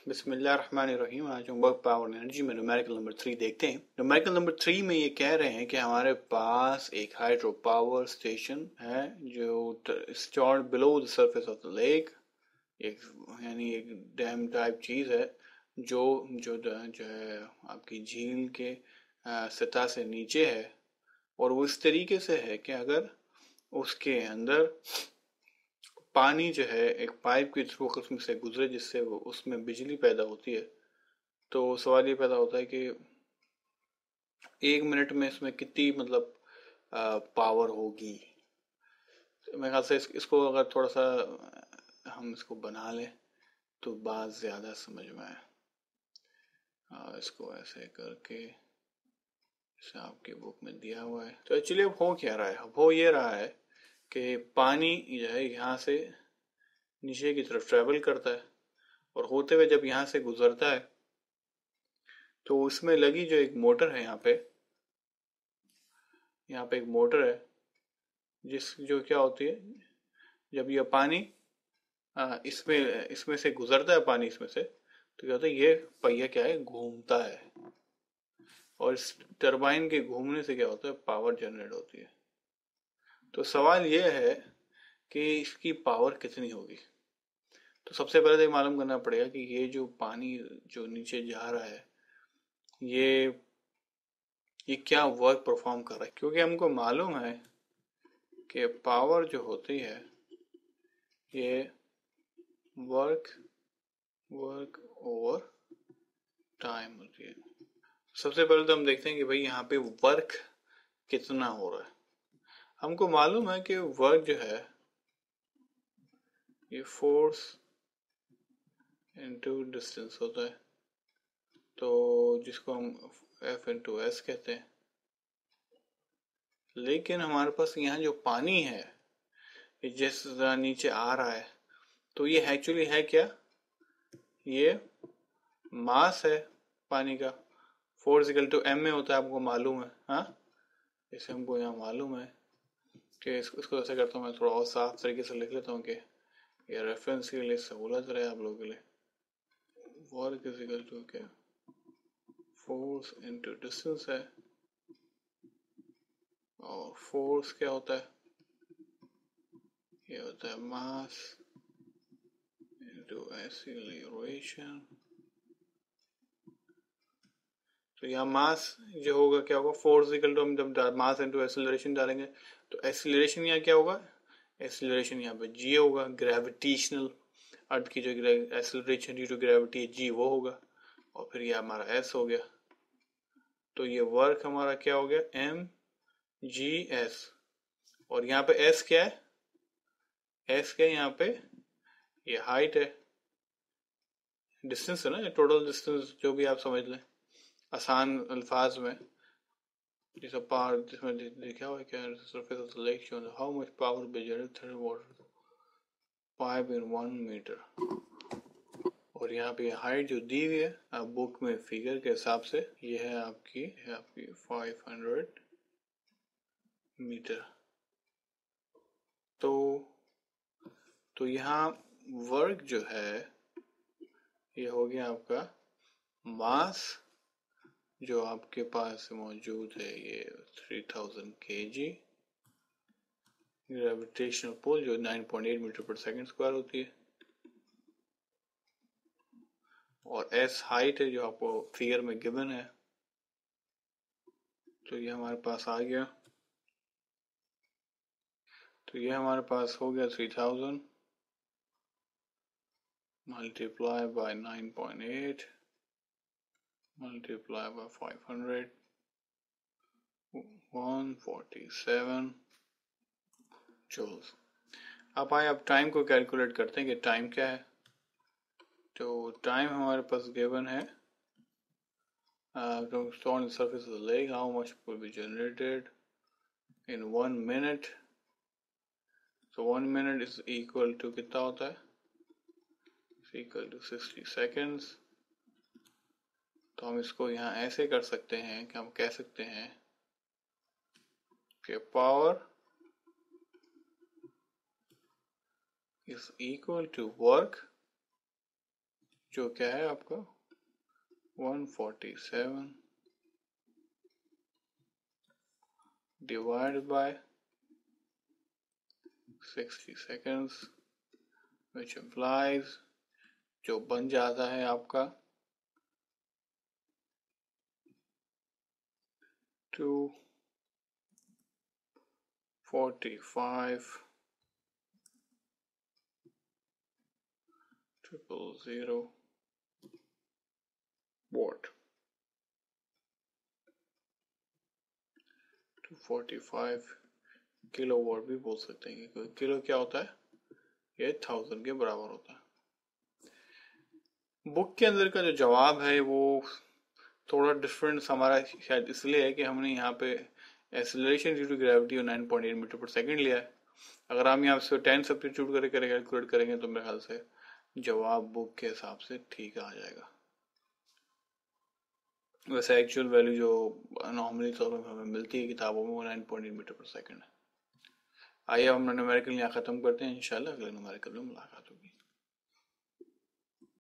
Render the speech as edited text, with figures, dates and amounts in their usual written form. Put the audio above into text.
बिस्मिल्लाहिर्रहमानिर्रहीम। आज हम वर्क पावर एनर्जी में न्यूमेरिकल नंबर 3 देखते हैं। न्यूमेरिकल नंबर 3 में ये कह रहे हैं कि हमारे पास एक हाइड्रो पावर स्टेशन है जो installed below the surface of the lake, यानी एक डैम टाइप चीज है जो जो जो है आपकी झील के सतह से नीचे है। और वो इस तरीके से है कि अगर उसके अंदर पानी जो है एक पाइप के थ्रू उसमें से गुजरे जिससे वो उसमें बिजली पैदा होती है, तो सवाल ये पैदा होता है कि 1 मिनट में इसमें कितनी मतलब पावर होगी। तो मेरे ख्याल से इसको अगर थोड़ा सा हम इसको बना लें तो बात ज़्यादा समझ में आए। इसको ऐसे करके जैसे आपकी बुक में दिया हुआ है। तो एक्चुअली अब हो क्या रहा है, अब हो ये रहा है कि पानी जो है यहाँ से नीचे की तरफ ट्रेवल करता है और होते हुए जब यहाँ से गुजरता है तो उसमें लगी जो एक मोटर है यहाँ पे एक मोटर है जो क्या होती है, जब ये पानी इसमें इसमें से गुजरता है पानी इसमें से, तो क्या होता है, ये पहिया क्या है, घूमता है। और इस टरबाइन के घूमने से क्या होता है, पावर जनरेट होती है। तो सवाल ये है कि इसकी पावर कितनी होगी। तो सबसे पहले तो ये मालूम करना पड़ेगा कि ये जो पानी जो नीचे जा रहा है ये ये क्या वर्क परफॉर्म कर रहा है, क्योंकि हमको मालूम है कि पावर जो होती है ये वर्क ओवर टाइम होती है। सबसे पहले तो हम देखते हैं कि भाई यहाँ पे वर्क कितना हो रहा है। हमको मालूम है कि वर्क जो है ये फोर्स इनटू डिस्टेंस होता है, तो जिसको हम F इंटू एस कहते हैं। लेकिन हमारे पास यहाँ जो पानी है ये जिस तरह नीचे आ रहा है, तो ये एक्चुअली है क्या, ये मास है पानी का। फोर्स इक्वल टू एम में होता है, आपको मालूम है। हाँ, इसे हमको यहाँ मालूम है कि इसको ऐसे करता हूँ, मैं थोड़ा और साफ तरीके से लिख लेता हूँ कि ये रेफरेंस के लिए सहूलत रहे आप लोगों के लिए। वर्क इज इक्वल टू क्या, फोर्स इनटू डिस्टेंस है, और फोर्स क्या होता है, ये होता है मास इनटू एक्सीलरेशन। तो यहाँ मास जो होगा क्या होगा, फोर्स इक्वल टू, हम जब मास इनटू एक्सीलरेशन डालेंगे तो एक्सीलरेशन यहाँ क्या होगा, एक्सीलरेशन यहाँ पे जी होगा, ग्रेविटेशनल अर्थ की जो एक्सीलरेशन ड्यू टू ग्रेविटी है जी वो होगा, और फिर ये हमारा एस हो गया। तो ये वर्क हमारा क्या हो गया, एम जी एस। और यहाँ पे एस क्या है, एस क्या है यहाँ पे, ये हाइट है, डिस्टेंस है ना, टोटल डिस्टेंस जो भी आप समझ लें आसान अल्फाज में। जैसे पावर जिसमें लिखा हुआ है क्या, surface of the lake shown how much power be generated through water pipe in 1 metre. और यहाँ पे हाइट जो दी हुई है आप बुक में फिगर के हिसाब से, ये है आपकी 500 मीटर। तो यहाँ वर्क जो है ये हो गया आपका मास जो आपके पास मौजूद है, ये 3000 kg, ग्रेविटेशनल पुल जो 9.8 मीटर पर सेकंड स्क्वायर होती है, और एस हाइट है जो आपको फिगर में गिवन है। तो ये हमारे पास आ गया, तो ये हमारे पास हो गया 3000 multiply by 9.8 multiply by 500, 147 joules. अब आए, अब टाइम को कैलकुलेट करते हैं कि टाइम क्या है। तो टाइम हमारे पास गिवन है, to install on the surface of the lake, how much will be generated in 1 minute. So 1 minute is equal to कितना होता है, is equal to 60 seconds. तो हम इसको यहाँ ऐसे कर सकते हैं कि हम कह सकते हैं कि power is equal to work जो क्या है आपका 147 divided by 60 seconds which implies जो बन जाता है आपका 245 000 watt 245 किलो वॉट भी बोल सकते हैं क्योंकि किलो क्या होता है, ये 1000 के बराबर होता है। बुक के अंदर का जो जवाब है वो थोड़ा डिफरेंस हमारा शायद इसलिए है कि हमने यहाँ पे acceleration due to gravity 9.8 metre per second लिया है। अगर हम यहाँ से 10 सब्स्टिट्यूट करके कैलकुलेट करेंगे तो मेरे ख्याल से जवाब बुक के हिसाब से ठीक आ जाएगा। वैसे एक्चुअल वैल्यू जो नॉर्मली तौर पर हमें मिलती है किताबों में वो 9.8 मीटर पर सेकंड है। आइए हम न्यूमेरिकल यहाँ खत्म करते हैं, इंशाल्लाह अगले न्यूमेरिकल में मुलाकात होगी।